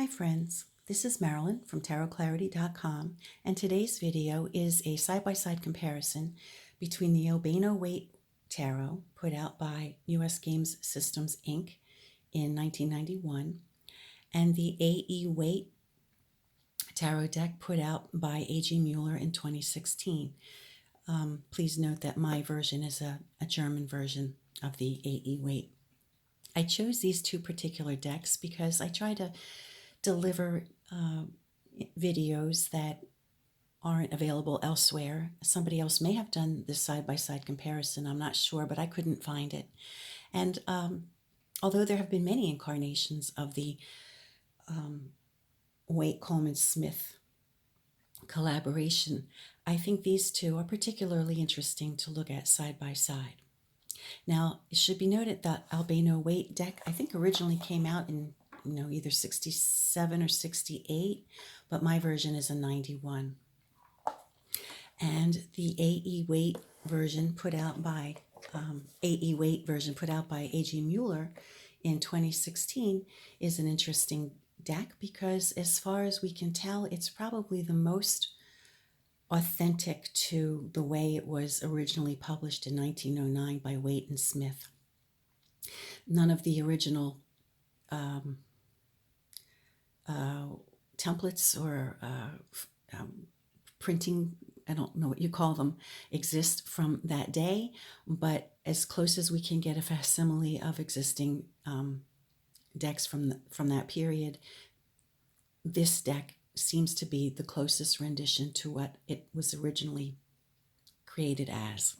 Hi friends, this is Marilyn from tarotclarity.com, and today's video is a side-by-side comparison between the Albano Waite Tarot put out by US Games Systems Inc. in 1991 and the A.E. Waite Tarot deck put out by A.G. Müller in 2016. Please note that my version is a German version of the A.E. Waite. I chose these two particular decks because I try to deliver videos that aren't available elsewhere. Somebody else may have done this side-by-side comparison, I'm not sure, but I couldn't find it. And although there have been many incarnations of the Waite Colman Smith collaboration, I think these two are particularly interesting to look at side by side. Now, it should be noted that Albano Waite deck, I think, originally came out in either 67 or 68, but my version is a 91. And the A.E. Waite version put out by A.E. Waite version put out by A.G. Müller in 2016 is an interesting deck because, as far as we can tell, it's probably the most authentic to the way it was originally published in 1909 by Waite and Smith. None of the original templates or printing, I don't know what you call them, exist from that day, but as close as we can get a facsimile of existing decks from that period, this deck seems to be the closest rendition to what it was originally created as.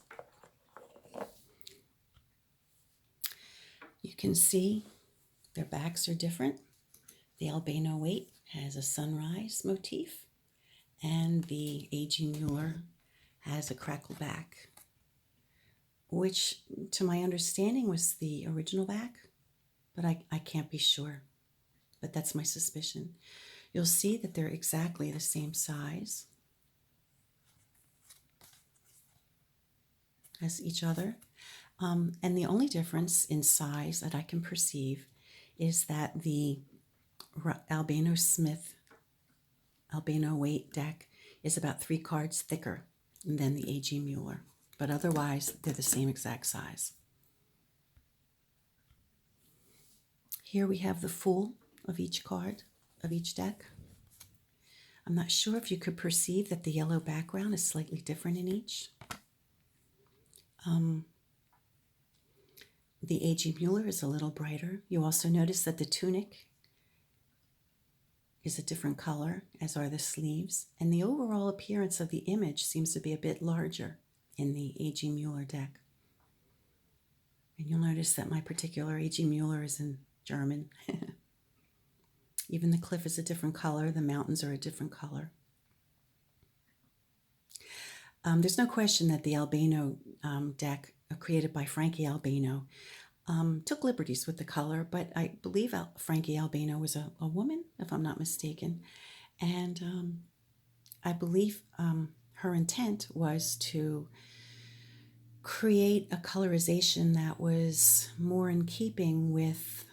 You can see their backs are different. The Albano Waite has a sunrise motif, and the A.G. Müller has a crackle back, which, to my understanding, was the original back, but I can't be sure, but that's my suspicion. You'll see that they're exactly the same size as each other, and the only difference in size that I can perceive is that the Albano Smith Albano Waite deck is about 3 cards thicker than the A.G. Müller, but otherwise they're the same exact size. Here we have the Fool of each card of each deck. I'm not sure if you could perceive that the yellow background is slightly different in each. The A.G. Müller is a little brighter. You also notice that the tunic is a different color, as are the sleeves, and the overall appearance of the image seems to be a bit larger in the A.G. Müller deck. And you'll notice that my particular A.G. Müller is in German. Even the cliff is a different color, the mountains are a different color. There's no question that the Albano deck, created by Frankie Albano, took liberties with the color, but I believe Frankie Albano was a woman, if I'm not mistaken, and I believe her intent was to create a colorization that was more in keeping with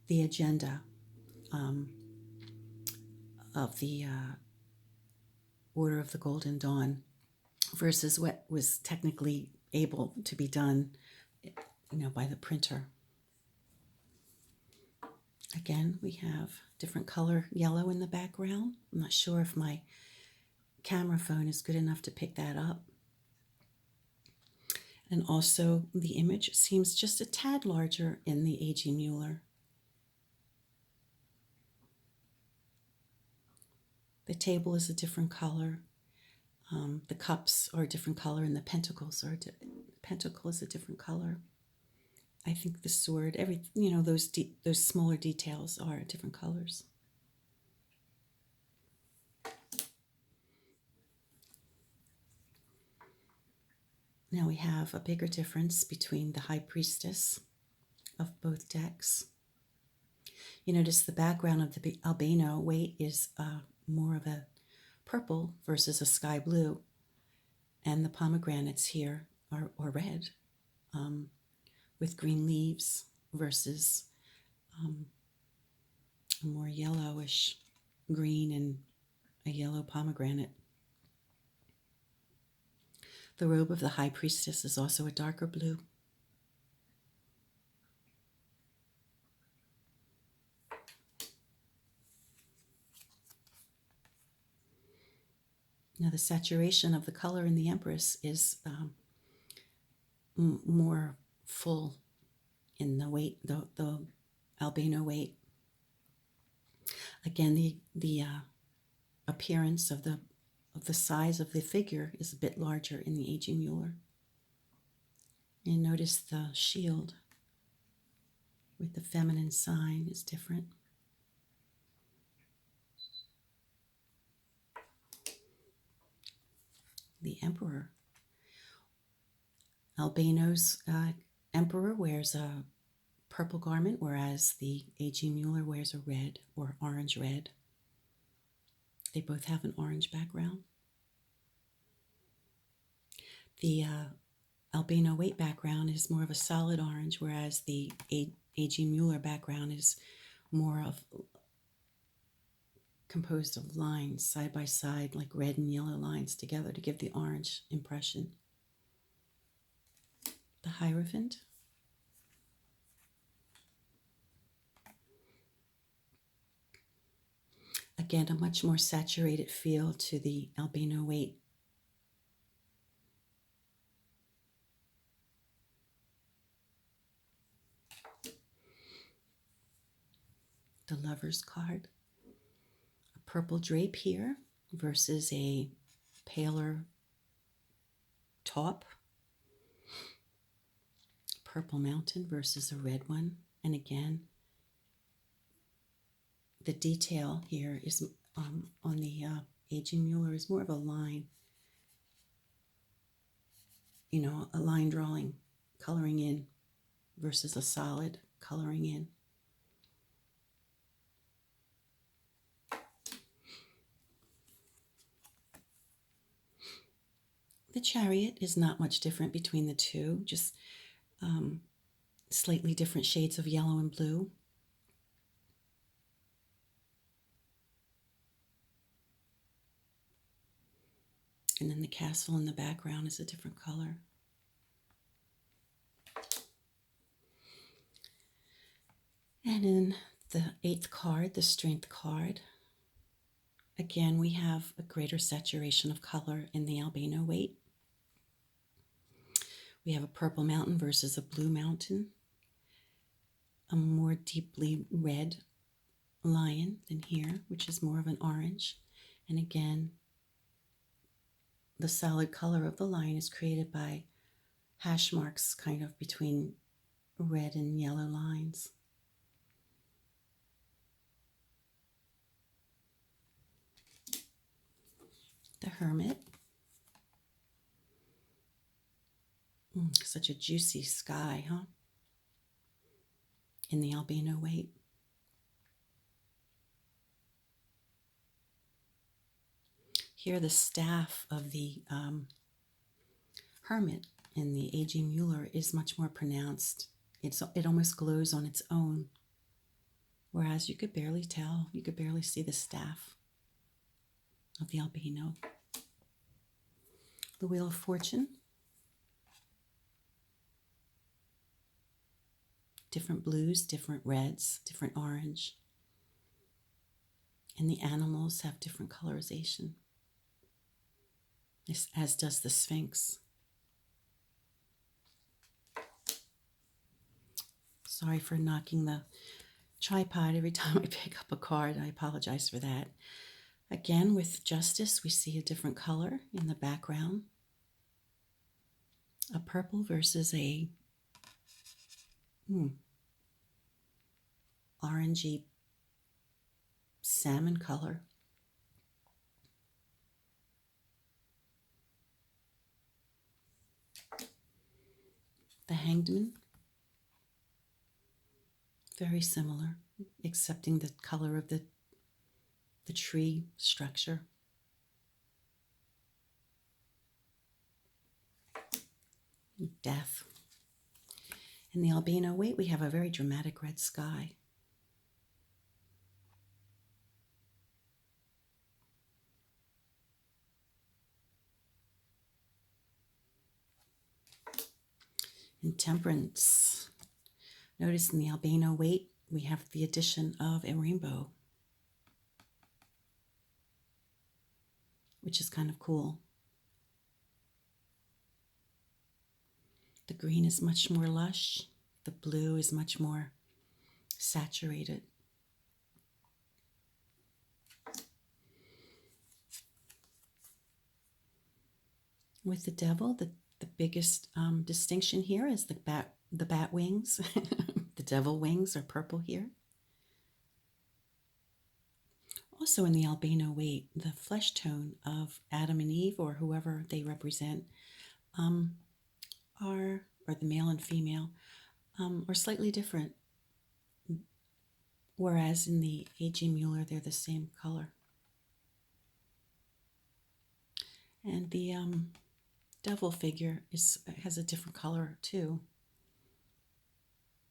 the agenda of the Order of the Golden Dawn versus what was technically able to be done, by the printer. Again, we have different color yellow in the background. I'm not sure if my camera phone is good enough to pick that up. And also the image seems just a tad larger in the A.G. Müller. The table is a different color. The cups are a different color, and the pentacles are pentacle is a different color. I think the sword, those smaller details are different colors. Now we have a bigger difference between the High Priestess of both decks. You notice the background of the Albano Waite is more of a purple versus a sky blue, and the pomegranates here are red with green leaves versus a more yellowish green and a yellow pomegranate. The robe of the High Priestess is also a darker blue. Now the saturation of the color in the Empress is more full in the Waite, the Albano Waite. Again, the appearance of the size of the figure is a bit larger in the aging Müller. And notice the shield with the feminine sign is different. The Emperor. Albano's Emperor wears a purple garment, whereas the aging Müller wears a red or orange red. They both have an orange background. The Albano Waite background is more of a solid orange, whereas the aging Müller background is more of composed of lines side by side, like red and yellow lines together to give the orange impression. The Hierophant. Again, a much more saturated feel to the Albano Waite. The Lover's card. A purple drape here versus a paler taupe. Purple mountain versus a red one. And again, the detail here is on the aging Müller is more of a line, a line drawing, coloring in versus a solid coloring in. The Chariot is not much different between the two, just slightly different shades of yellow and blue. And then the castle in the background is a different color. And in the 8th card, the Strength card, again, we have a greater saturation of color in the Albano Waite. We have a purple mountain versus a blue mountain, a more deeply red lion than here, which is more of an orange. And again, the solid color of the lion is created by hash marks kind of between red and yellow lines. The Hermit. Such a juicy sky, huh? In the Albano Waite. Here, the staff of the Hermit in the aging Müller is much more pronounced. It almost glows on its own, whereas you could barely tell. You could barely see the staff of the Albano. The Wheel of Fortune. Different blues, different reds, different orange. And the animals have different colorization, as does the Sphinx. Sorry for knocking the tripod every time I pick up a card. I apologize for that. Again, with Justice, we see a different color in the background. A purple versus a orangey salmon color. The Hanged Man. Very similar, excepting the color of the tree structure. Death. In the Albano Waite, we have a very dramatic red sky. and Temperance. Notice in the Albano Waite, we have the addition of a rainbow, which is kind of cool. The green is much more lush. The blue is much more saturated. With the Devil, the biggest distinction here is the bat wings. The devil wings are purple here. Also in the Albano Waite, the flesh tone of Adam and Eve, or whoever they represent, or the male and female, are slightly different. Whereas in the A.G. Müller, they're the same color. And the devil figure has a different color too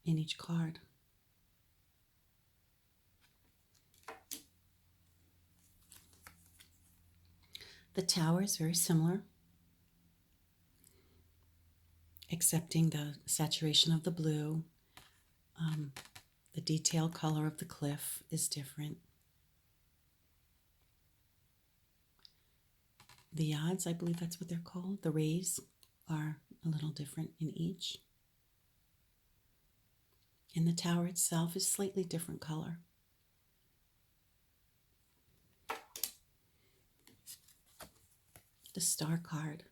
in each card. The Tower is very similar, excepting the saturation of the blue. The detailed color of the cliff is different. The odds, I believe that's what they're called, the rays, are a little different in each. And the Tower itself is slightly different color. The Star card.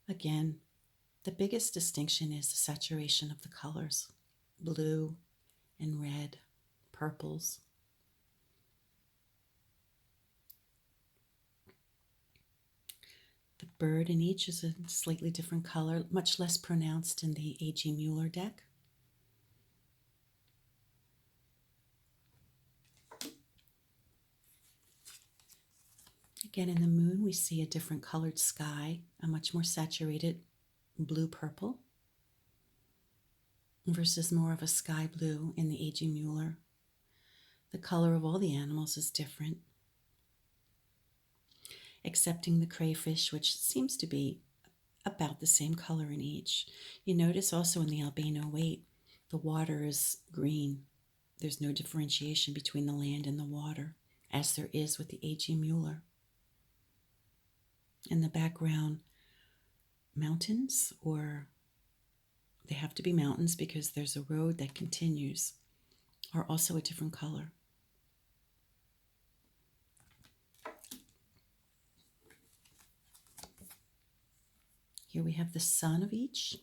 Again, the biggest distinction is the saturation of the colors. Blue and red, purples. The bird in each is a slightly different color, much less pronounced in the A.G. Müller deck. Again, in the moon, we see a different colored sky, a much more saturated blue-purple versus more of a sky blue in the A.G. Müller. The color of all the animals is different, excepting the crayfish, which seems to be about the same color in each. You notice also in the Albano Waite, the water is green. There's no differentiation between the land and the water, as there is with the A.G. Müller. In the background, mountains, or they have to be mountains because there's a road that continues, are also a different color. Here we have the sun of each.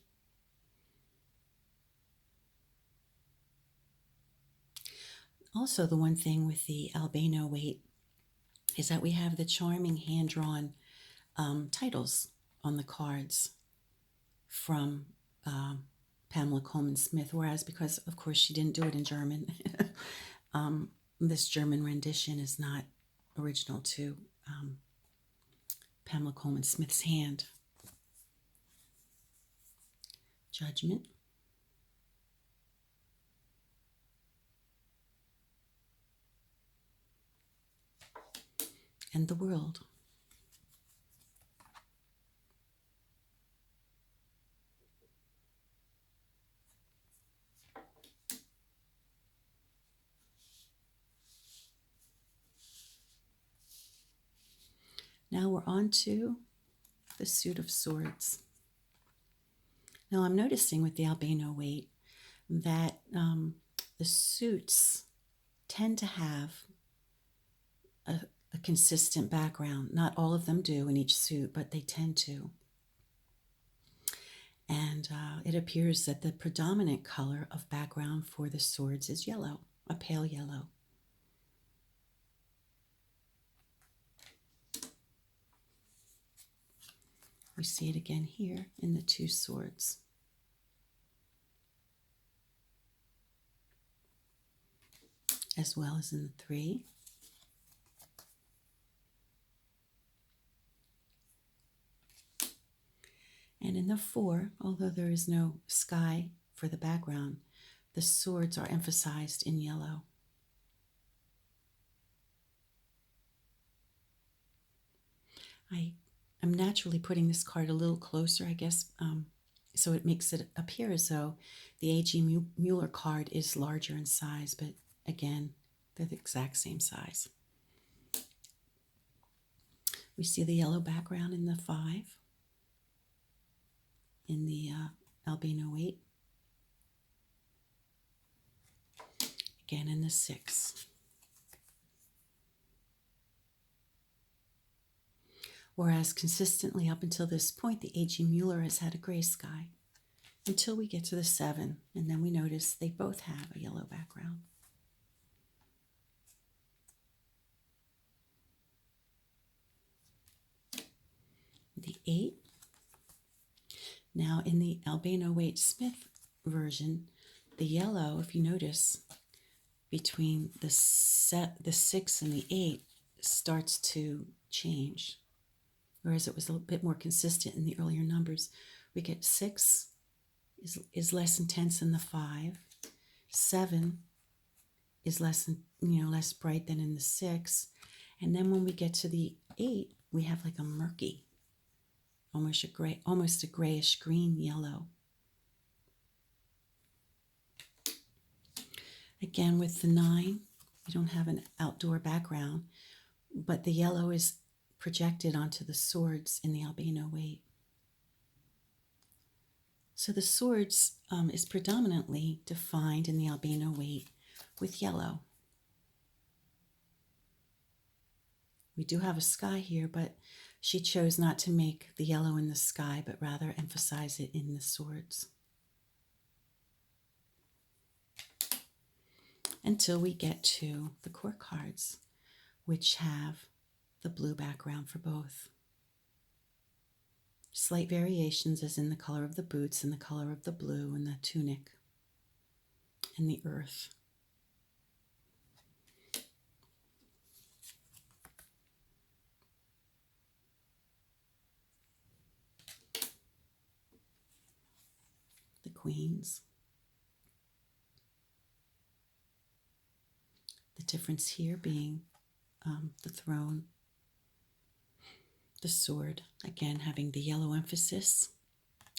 Also, the one thing with the Albano Waite is that we have the charming hand-drawn titles on the cards from Pamela Colman Smith, whereas because, of course, she didn't do it in German, this German rendition is not original to Pamela Colman Smith's hand. Judgment. And the World. Now we're on to the Suit of Swords. Now I'm noticing with the Albano Waite that the suits tend to have a consistent background. Not all of them do in each suit, but they tend to. And it appears that the predominant color of background for the swords is yellow, a pale yellow. We see it again here in the two swords. As well as in the three. And in the four, although there is no sky for the background, the swords are emphasized in yellow. I'm naturally putting this card a little closer, I guess, So it makes it appear as though the A.G. Müller card is larger in size, but again, they're the exact same size. We see the yellow background in the 5, in the Albano Waite, again in the 6. Whereas consistently up until this point, the A.G. Müller has had a gray sky until we get to the 7, and then we notice they both have a yellow background. The 8. Now in the Albano Waite Smith version, the yellow, if you notice, between the 6 and the 8 starts to change. Whereas it was a little bit more consistent in the earlier numbers. We get 6 is less intense than the 5. 7 is less bright than in the 6. And then when we get to the 8, we have like a murky, almost a grayish green yellow. Again, with the 9, we don't have an outdoor background, but the yellow is projected onto the swords in the Albano Waite. So the swords is predominantly defined in the Albano Waite with yellow. We do have a sky here, but she chose not to make the yellow in the sky, but rather emphasize it in the swords. Until we get to the court cards, which have the blue background for both. Slight variations as in the color of the boots and the color of the blue and the tunic and the earth. The queens. The difference here being the throne, the sword, again having the yellow emphasis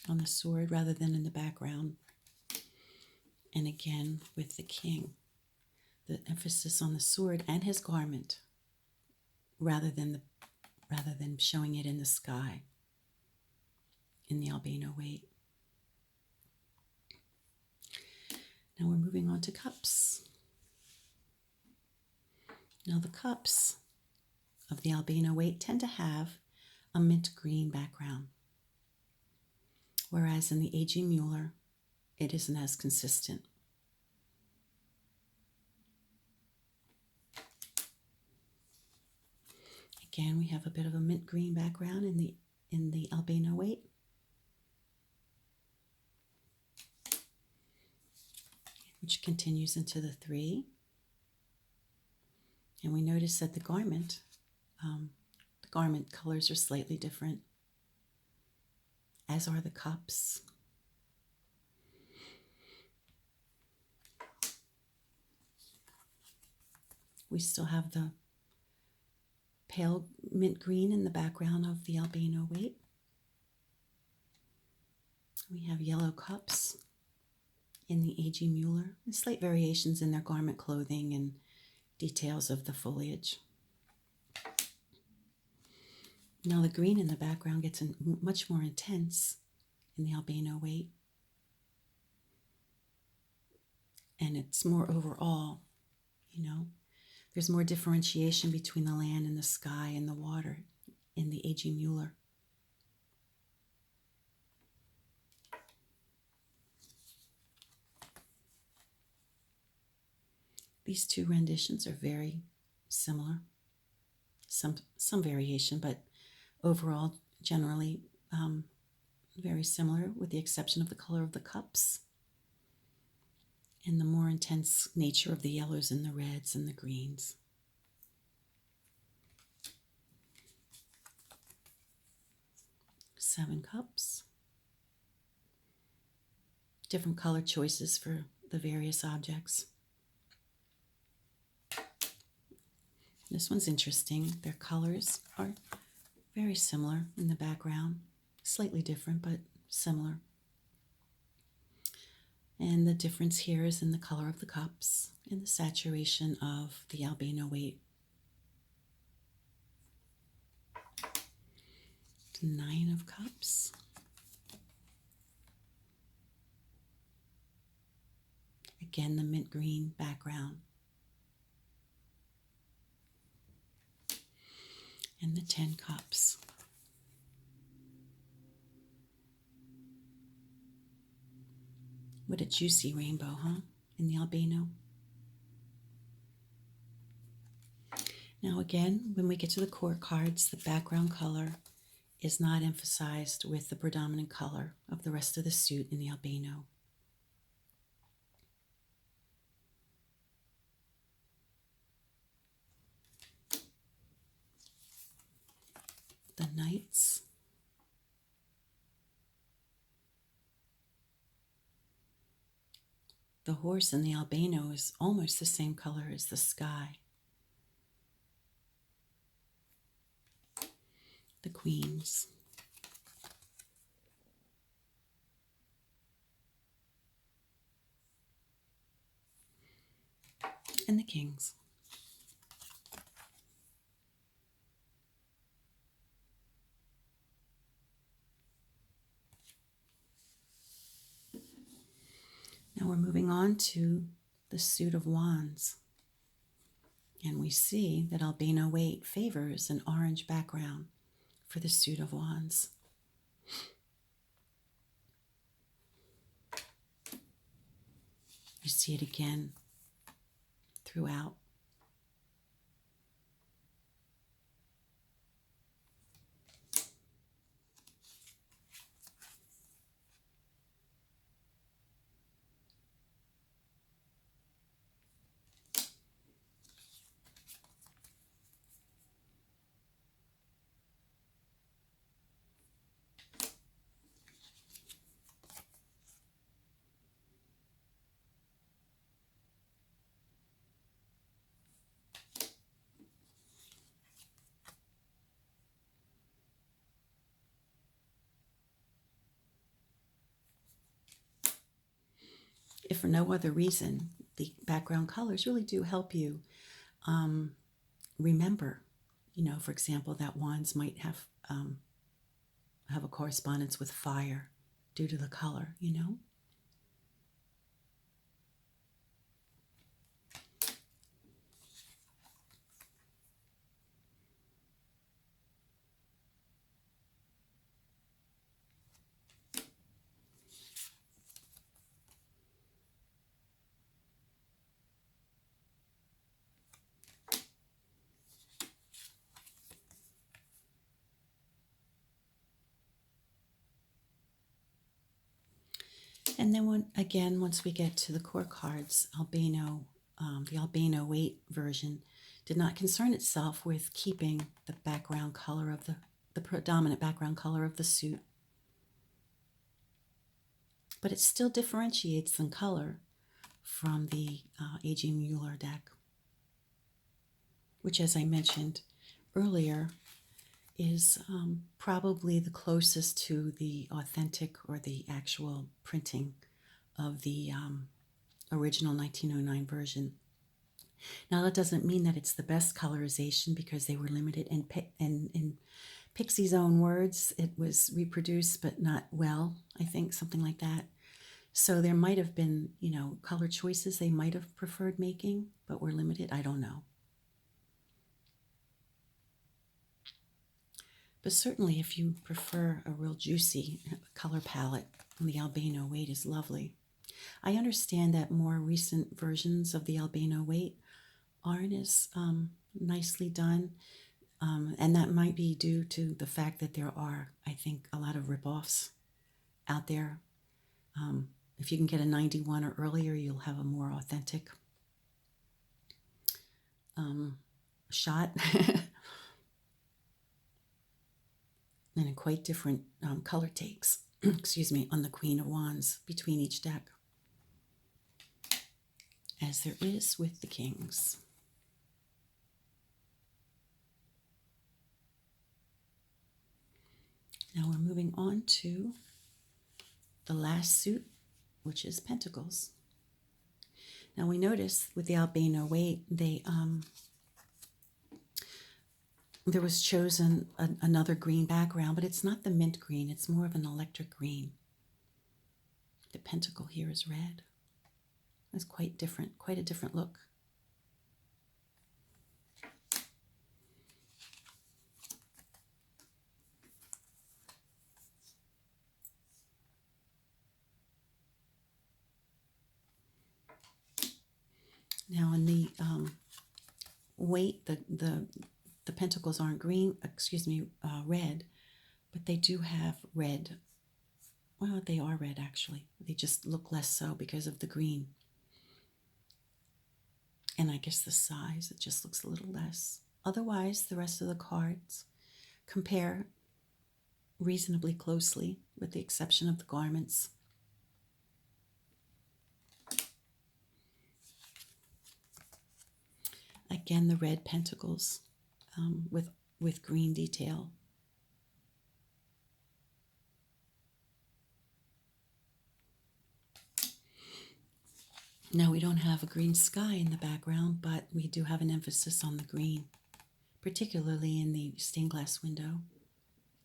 on the sword rather than in the background. And again with the king, the emphasis on the sword and his garment rather than showing it in the sky in the Albano Waite. Now we're moving on to cups. Now the cups of the Albano Waite tend to have a mint green background, whereas in the A.G. Müller, it isn't as consistent. Again, we have a bit of a mint green background in the Albano Waite. Which continues into the 3. And we notice that the garment colors are slightly different, as are the cups. We still have the pale mint green in the background of the Albano Waite. We have yellow cups in the A.G. Müller, and slight variations in their garment clothing and details of the foliage. Now the green in the background gets much more intense in the Albano Waite. And it's more overall, There's more differentiation between the land and the sky and the water in the A.G. Müller. These two renditions are very similar. Some variation, but overall, generally very similar, with the exception of the color of the cups and the more intense nature of the yellows and the reds and the greens. Seven cups. Different color choices for the various objects. This one's interesting. Their colors are very similar in the background. Slightly different, but similar. And the difference here is in the color of the cups and the saturation of the Albano Waite. The Nine of Cups. Again, the mint green background. And the 10 Cups. What a juicy rainbow, huh? In the Albano. Now again, when we get to the court cards, the background color is not emphasized with the predominant color of the rest of the suit in the Albano. The Knights. The horse in the Albano is almost the same color as the sky. The Queens. And the Kings. Now we're moving on to the suit of Wands. And we see that Albano Waite favors an orange background for the suit of Wands. You see it again throughout. If for no other reason, the background colors really do help you remember, for example, that wands might have a correspondence with fire due to the color, And then once we get to the court cards, the Albano Waite version did not concern itself with keeping the background color of the predominant background color of the suit. But it still differentiates in color from the A.G. Müller deck, which, as I mentioned earlier, is probably the closest to the authentic or the actual printing of the original 1909 version. Now, that doesn't mean that it's the best colorization, because they were limited. In Pixie's own words, it was reproduced but not well, I think, something like that. So there might have been, color choices they might have preferred making, but were limited. I don't know. But certainly if you prefer a real juicy color palette, the Albano Waite is lovely. I understand that more recent versions of the Albano Waite aren't as nicely done, and that might be due to the fact that there are, I think, a lot of rip-offs out there. If you can get a 91 or earlier, you'll have a more authentic shot. And a quite different color takes, excuse me, on the Queen of Wands between each deck, as there is with the Kings. Now we're moving on to the last suit which is Pentacles. Now we notice with the Albano Waite, there was chosen another green background, but it's not the mint green. It's more of an electric green. The pentacle here is red. It's quite different, quite a different look. Now in the Waite, the pentacles aren't green, red, but they do have red. Well, they are red actually. They just look less so because of the green. And I guess the size, it just looks a little less. Otherwise, the rest of the cards compare reasonably closely, with the exception of the garments. Again, the red pentacles with green detail. Now, we don't have a green sky in the background, but we do have an emphasis on the green, particularly in the stained glass window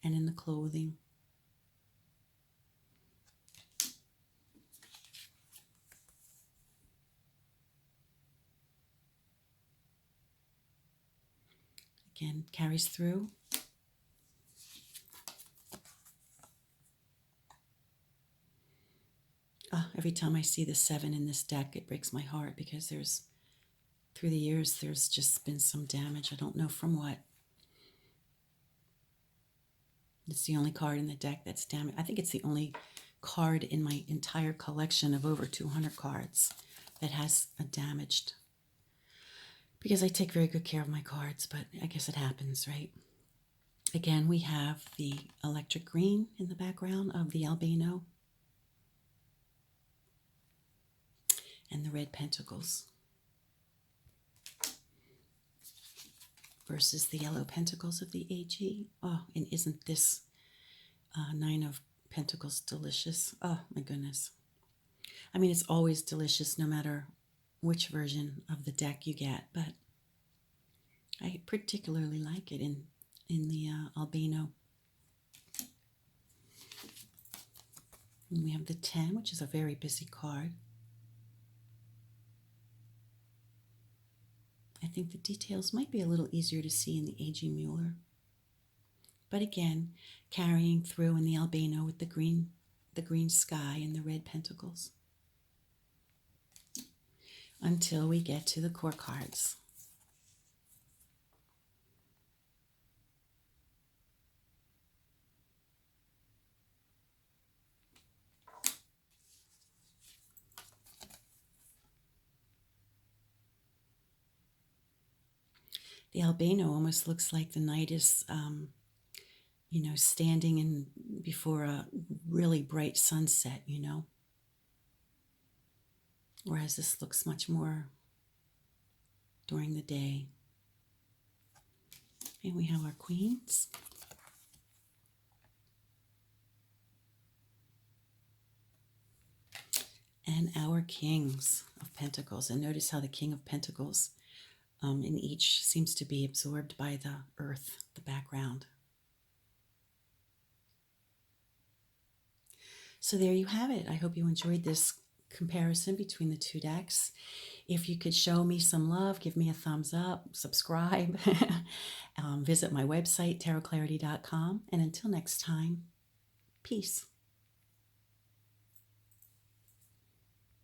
and in the clothing. Again, carries through. Every time I see the 7 in this deck, it breaks my heart because through the years, there's just been some damage. I don't know from what. It's the only card in the deck that's damaged. I think it's the only card in my entire collection of over 200 cards that has a damaged. Because I take very good care of my cards, but I guess it happens, right? Again, we have the electric green in the background of the Albano and the red pentacles versus the yellow pentacles of the AG. Oh, and isn't this 9 of Pentacles delicious? Oh, my goodness. I mean, it's always delicious no matter which version of the deck you get, but I particularly like it in the Albano. And we have the 10, which is a very busy card. I think the details might be a little easier to see in the AG Müller. But again, carrying through in the Albano with the green sky and the red pentacles. Until we get to the core cards. The Albano almost looks like the knight is, standing before a really bright sunset, Whereas this looks much more during the day. And we have our queens. And our kings of pentacles. And notice how the king of pentacles in each seems to be absorbed by the earth, the background. So there you have it. I hope you enjoyed this comparison between the two decks. If you could show me some love, give me a thumbs up, subscribe, visit my website, tarotclarity.com. And until next time, peace.